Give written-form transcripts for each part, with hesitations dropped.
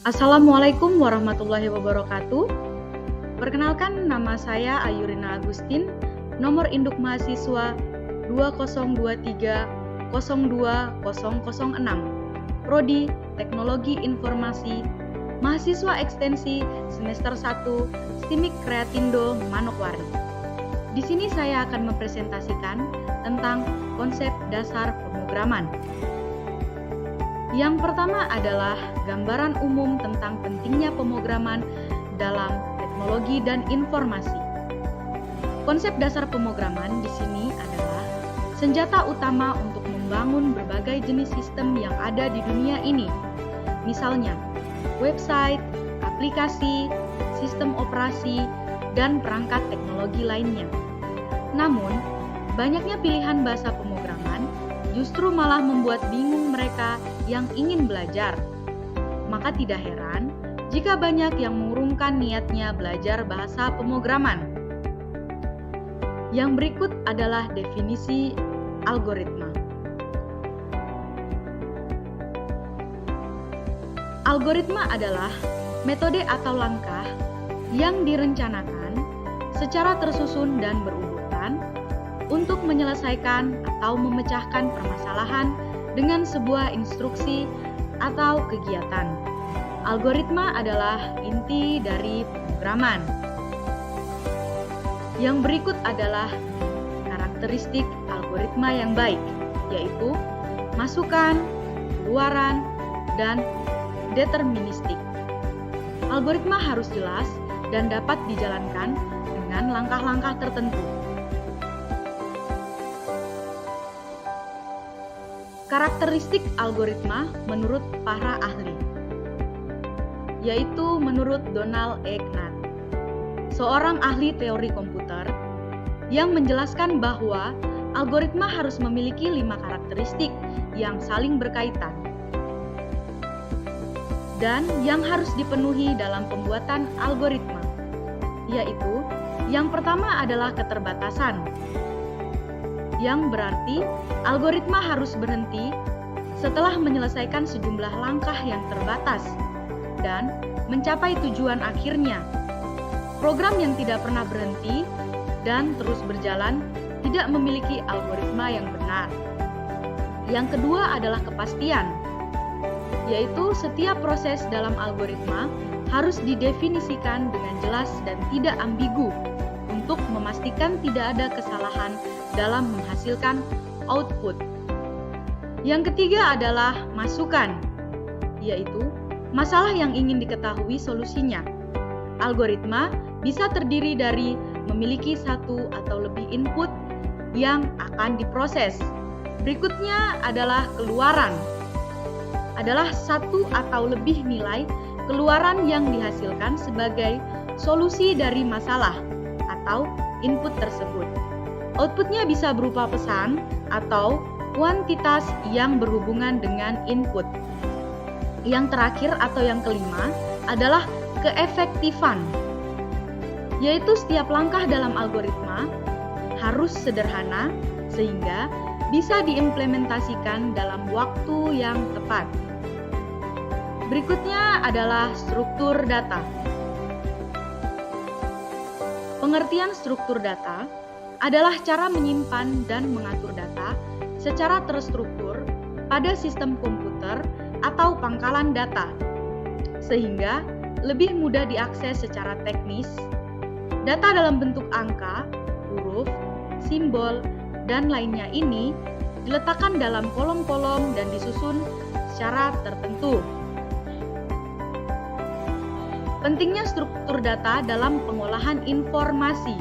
Assalamualaikum warahmatullahi wabarakatuh. Perkenalkan, nama saya Ayurina Agustin, nomor induk mahasiswa 2023020006, Prodi Teknologi Informasi, mahasiswa ekstensi semester 1, STIMIK Kreatindo Manokwari. Di sini saya akan mempresentasikan tentang konsep dasar pemrograman. Yang pertama adalah gambaran umum tentang pentingnya pemrograman dalam teknologi dan informasi. Konsep dasar pemrograman di sini adalah senjata utama untuk membangun berbagai jenis sistem yang ada di dunia ini. Misalnya, website, aplikasi, sistem operasi, dan perangkat teknologi lainnya. Namun, banyaknya pilihan bahasa pemrograman justru malah membuat bingung mereka yang ingin belajar. Maka tidak heran jika banyak yang mengurungkan niatnya belajar bahasa pemrograman. Yang berikut adalah definisi algoritma. Algoritma adalah metode atau langkah yang direncanakan secara tersusun dan berurutan untuk menyelesaikan atau memecahkan permasalahan dengan sebuah instruksi atau kegiatan. Algoritma adalah inti dari pemrograman. Yang berikut adalah karakteristik algoritma yang baik, yaitu masukan, keluaran, dan deterministik. Algoritma harus jelas dan dapat dijalankan dengan langkah-langkah tertentu. Karakteristik algoritma menurut para ahli, yaitu menurut Donald E. Knuth, seorang ahli teori komputer, yang menjelaskan bahwa algoritma harus memiliki 5 karakteristik yang saling berkaitan dan yang harus dipenuhi dalam pembuatan algoritma, yaitu yang pertama adalah keterbatasan, yang berarti algoritma harus berhenti setelah menyelesaikan sejumlah langkah yang terbatas dan mencapai tujuan akhirnya. Program yang tidak pernah berhenti dan terus berjalan tidak memiliki algoritma yang benar. Yang kedua adalah kepastian, yaitu setiap proses dalam algoritma harus didefinisikan dengan jelas dan tidak ambigu untuk memastikan tidak ada kesalahan dalam menghasilkan output. Yang ketiga adalah masukan, yaitu masalah yang ingin diketahui solusinya. Algoritma bisa terdiri dari memiliki satu atau lebih input yang akan diproses. Berikutnya adalah keluaran, adalah satu atau lebih nilai keluaran yang dihasilkan sebagai solusi dari masalah atau input tersebut. Outputnya bisa berupa pesan atau kuantitas yang berhubungan dengan input. Yang terakhir atau yang kelima adalah keefektifan, yaitu setiap langkah dalam algoritma harus sederhana sehingga bisa diimplementasikan dalam waktu yang tepat. Berikutnya adalah struktur data. Pengertian struktur data adalah cara menyimpan dan mengatur data secara terstruktur pada sistem komputer atau pangkalan data, sehingga lebih mudah diakses secara teknis. Data dalam bentuk angka, huruf, simbol, dan lainnya ini diletakkan dalam kolom-kolom dan disusun secara tertentu. Pentingnya struktur data dalam pengolahan informasi,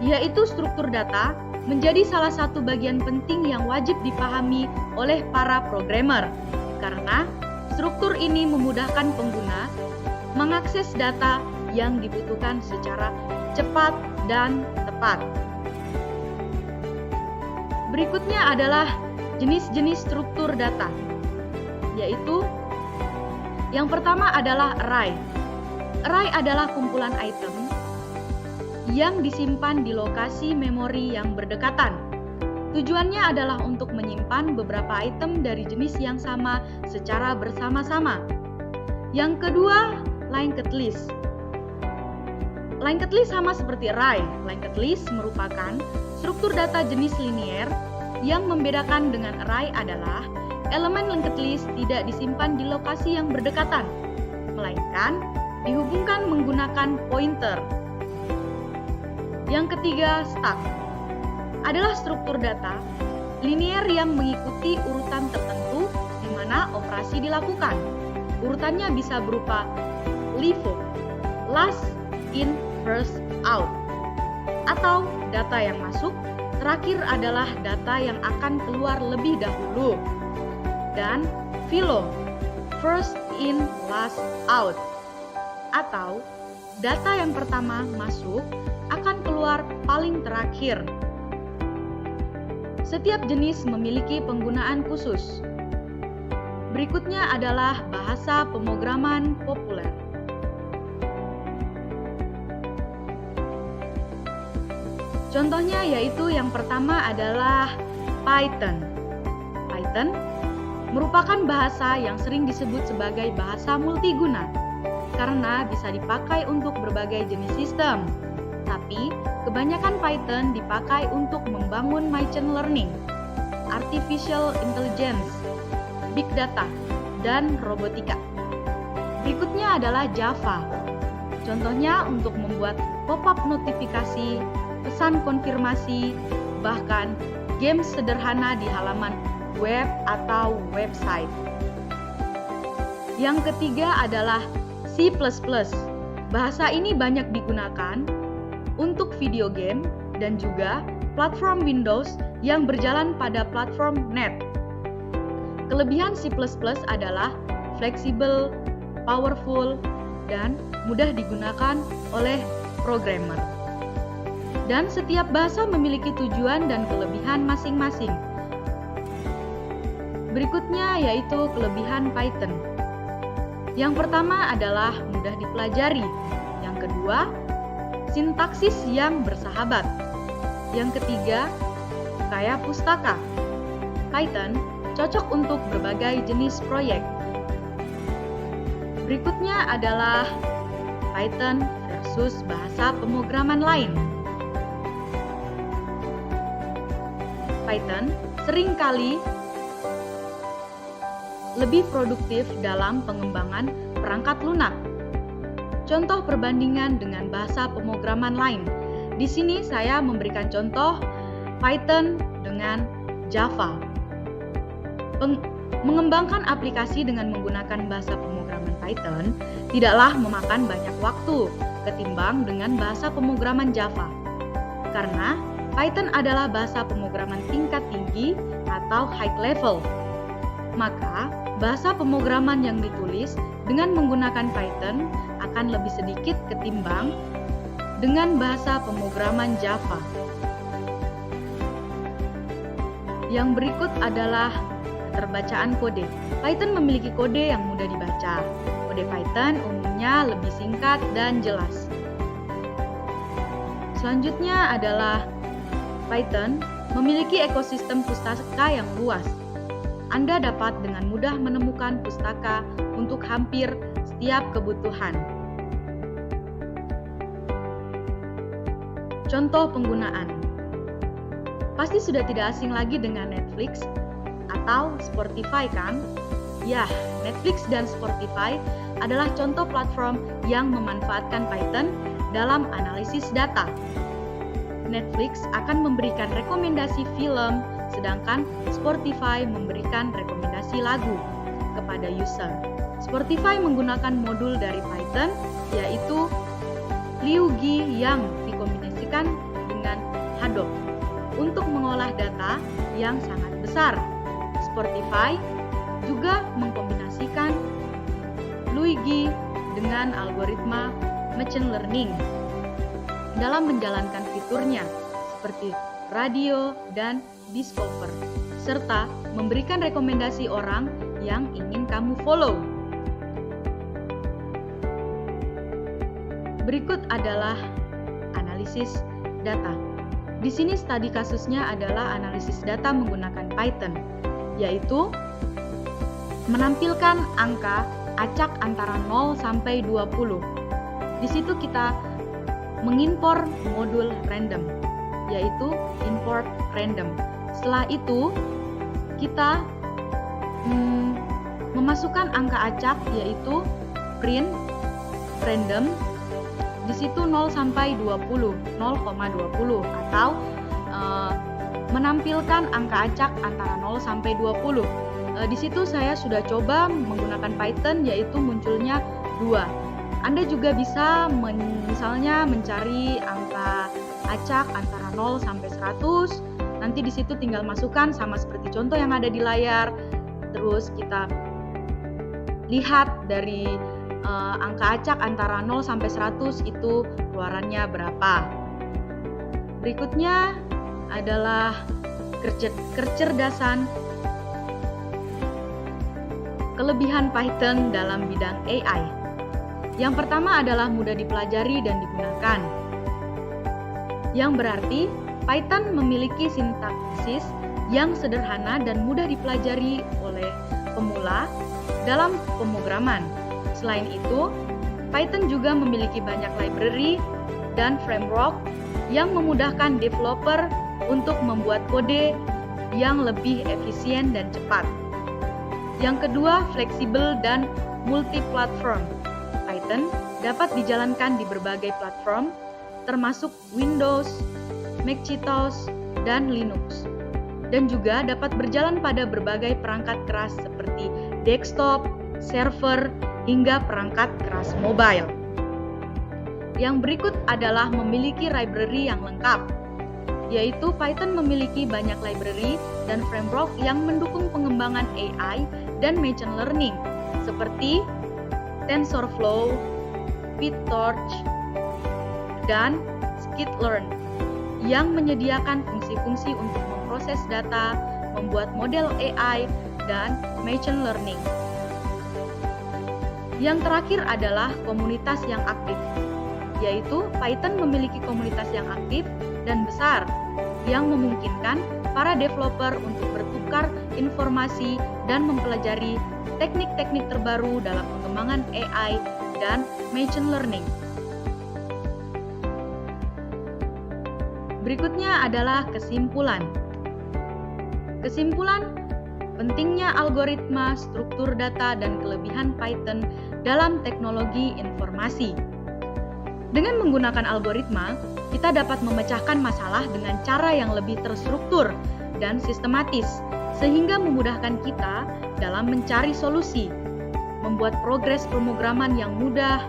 yaitu struktur data menjadi salah satu bagian penting yang wajib dipahami oleh para programmer, karena struktur ini memudahkan pengguna mengakses data yang dibutuhkan secara cepat dan tepat. Berikutnya adalah jenis-jenis struktur data, yaitu yang pertama adalah array. Array adalah kumpulan item yang disimpan di lokasi memori yang berdekatan. Tujuannya adalah untuk menyimpan beberapa item dari jenis yang sama secara bersama-sama. Yang kedua, linked list. Linked list sama seperti array. Linked list merupakan struktur data jenis linier. Yang membedakan dengan array adalah elemen linked list tidak disimpan di lokasi yang berdekatan, melainkan dihubungkan menggunakan pointer. Yang ketiga, stack adalah struktur data linier yang mengikuti urutan tertentu di mana operasi dilakukan. Urutannya bisa berupa LIFO, last in, first out, atau data yang masuk terakhir adalah data yang akan keluar lebih dahulu, dan FILO, first in, last out, atau data yang pertama masuk akan keluar paling terakhir. Setiap jenis memiliki penggunaan khusus. Berikutnya adalah bahasa pemrograman populer. Contohnya yaitu yang pertama adalah Python. Python merupakan bahasa yang sering disebut sebagai bahasa multiguna karena bisa dipakai untuk berbagai jenis sistem. Tapi kebanyakan Python dipakai untuk membangun machine learning, artificial intelligence, big data, dan robotika. Berikutnya adalah Java. Contohnya untuk membuat pop-up notifikasi, pesan konfirmasi, bahkan game sederhana di halaman web atau website. Yang ketiga adalah C++. Bahasa ini banyak digunakan untuk video game dan juga platform Windows yang berjalan pada platform net. Kelebihan C++ adalah fleksibel, powerful, dan mudah digunakan oleh programmer. Dan setiap bahasa memiliki tujuan dan kelebihan masing-masing. Berikutnya yaitu kelebihan Python. Yang pertama adalah mudah dipelajari. Yang kedua, sintaksis yang bersahabat. Yang ketiga, kaya pustaka. Python cocok untuk berbagai jenis proyek. Berikutnya adalah Python versus bahasa pemrograman lain. Python seringkali lebih produktif dalam pengembangan perangkat lunak. Contoh perbandingan dengan bahasa pemrograman lain. Di sini saya memberikan contoh Python dengan Java. Mengembangkan aplikasi dengan menggunakan bahasa pemrograman Python tidaklah memakan banyak waktu ketimbang dengan bahasa pemrograman Java. Karena Python adalah bahasa pemrograman tingkat tinggi atau high level. Maka, bahasa pemrograman yang ditulis dengan menggunakan Python akan lebih sedikit ketimbang dengan bahasa pemrograman Java. Yang berikut adalah keterbacaan kode. Python memiliki kode yang mudah dibaca. Kode Python umumnya lebih singkat dan jelas. Selanjutnya adalah Python memiliki ekosistem pustaka yang luas. Anda dapat dengan mudah menemukan pustaka untuk hampir setiap kebutuhan. Contoh penggunaan. Pasti sudah tidak asing lagi dengan Netflix atau Spotify kan? Ya, Netflix dan Spotify adalah contoh platform yang memanfaatkan Python dalam analisis data. Netflix akan memberikan rekomendasi film, sedangkan Spotify memberikan rekomendasi lagu kepada user. Spotify menggunakan modul dari Python, yaitu LiuGi yang dikombinasikan dengan Hadoop untuk mengolah data yang sangat besar. Spotify juga mengkombinasikan LiuGi dengan algoritma machine learning dalam menjalankan fiturnya seperti radio dan discover, serta memberikan rekomendasi orang yang ingin kamu follow. Berikut adalah analisis data. Di sini studi kasusnya adalah analisis data menggunakan Python, yaitu menampilkan angka acak antara 0 sampai 20. Di situ kita mengimpor modul random, yaitu import random. Setelah itu kita memasukkan angka acak, yaitu print random. Di situ 0 sampai 20, 0,20, atau menampilkan angka acak antara 0 sampai 20. Di situ saya sudah coba menggunakan Python, yaitu munculnya 2. Anda juga bisa misalnya mencari angka acak antara 0 sampai 100. Nanti di situ tinggal masukkan sama seperti contoh yang ada di layar. Terus kita lihat dari angka acak antara 0 sampai 100 itu keluarannya berapa. Berikutnya adalah kecerdasan kelebihan Python dalam bidang AI. Yang pertama adalah mudah dipelajari dan digunakan. Yang berarti Python memiliki sintaksis yang sederhana dan mudah dipelajari oleh pemula dalam pemrograman. Selain itu, Python juga memiliki banyak library dan framework yang memudahkan developer untuk membuat kode yang lebih efisien dan cepat. Yang kedua, fleksibel dan multi-platform. Python dapat dijalankan di berbagai platform, termasuk Windows, Macintosh, dan Linux. Dan juga dapat berjalan pada berbagai perangkat keras seperti desktop, server, hingga perangkat keras mobile. Yang berikut adalah memiliki library yang lengkap, yaitu Python memiliki banyak library dan framework yang mendukung pengembangan AI dan machine learning, seperti TensorFlow, PyTorch, dan Scikit-learn, yang menyediakan fungsi-fungsi untuk memproses data, membuat model AI, dan machine learning. Yang terakhir adalah komunitas yang aktif, yaitu Python memiliki komunitas yang aktif dan besar yang memungkinkan para developer untuk bertukar informasi dan mempelajari teknik-teknik terbaru dalam pengembangan AI dan machine learning. Berikutnya adalah kesimpulan. Kesimpulan, pentingnya algoritma, struktur data, dan kelebihan Python dalam teknologi informasi. Dengan menggunakan algoritma, kita dapat memecahkan masalah dengan cara yang lebih terstruktur dan sistematis, sehingga memudahkan kita dalam mencari solusi. Membuat progres pemrograman yang mudah,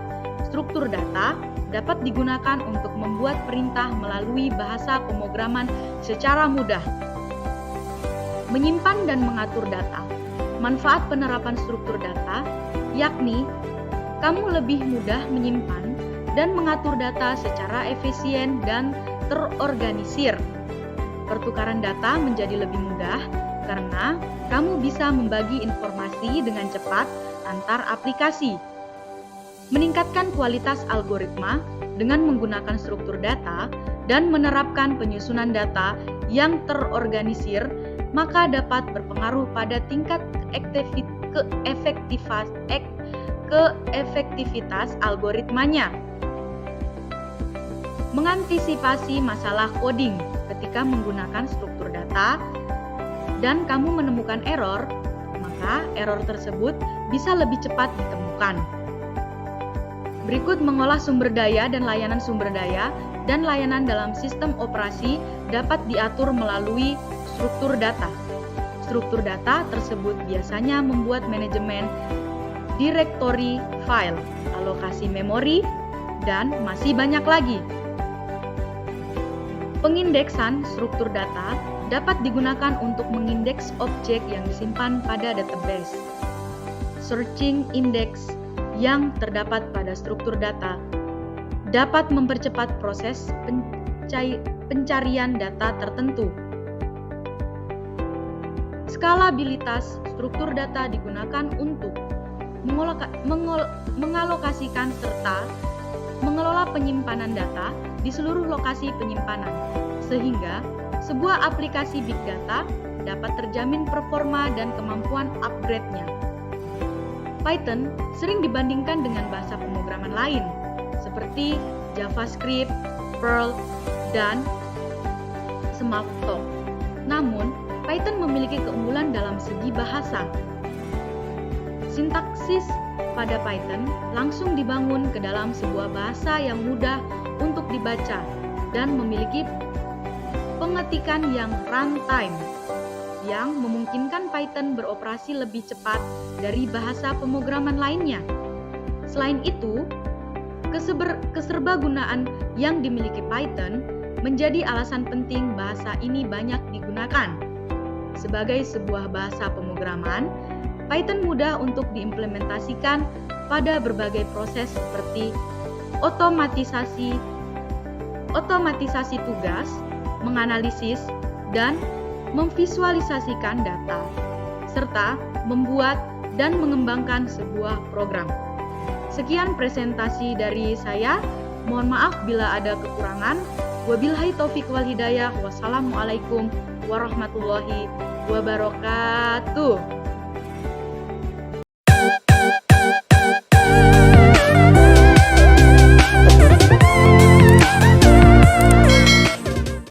struktur data dapat digunakan untuk membuat perintah melalui bahasa pemrograman secara mudah. Menyimpan dan mengatur data. Manfaat penerapan struktur data, yakni kamu lebih mudah menyimpan dan mengatur data secara efisien dan terorganisir. Pertukaran data menjadi lebih mudah karena kamu bisa membagi informasi dengan cepat antar aplikasi. Meningkatkan kualitas algoritma dengan menggunakan struktur data dan menerapkan penyusunan data yang terorganisir, maka dapat berpengaruh pada tingkat keefektivitas algoritmanya. Mengantisipasi masalah coding ketika menggunakan struktur data dan kamu menemukan error, maka error tersebut bisa lebih cepat ditemukan. Berikut mengolah sumber daya dan layanan sumber daya dan layanan dalam sistem operasi dapat diatur melalui struktur data. Struktur data tersebut biasanya membuat manajemen direktori file, alokasi memori, dan masih banyak lagi. Pengindeksan struktur data dapat digunakan untuk mengindeks objek yang disimpan pada database. Searching index yang terdapat pada struktur data dapat mempercepat proses pencarian data tertentu. Skalabilitas struktur data digunakan untuk mengalokasikan serta mengelola penyimpanan data di seluruh lokasi penyimpanan, sehingga sebuah aplikasi big data dapat terjamin performa dan kemampuan upgrade-nya. Python sering dibandingkan dengan bahasa pemrograman lain, seperti JavaScript, Perl, dan Smalltalk. Namun, Python memiliki keunggulan dalam segi bahasa. Sintaksis pada Python langsung dibangun ke dalam sebuah bahasa yang mudah untuk dibaca dan memiliki pengetikan yang runtime, yang memungkinkan Python beroperasi lebih cepat dari bahasa pemrograman lainnya. Selain itu, keserbagunaan yang dimiliki Python menjadi alasan penting bahasa ini banyak digunakan. Sebagai sebuah bahasa pemrograman, Python mudah untuk diimplementasikan pada berbagai proses seperti otomatisasi tugas, menganalisis, dan memvisualisasikan data, serta membuat dan mengembangkan sebuah program. Sekian presentasi dari saya. Mohon maaf bila ada kekurangan. Wabillahi taufiq wal hidayah. Wassalamualaikum warahmatullahi wabarakatuh.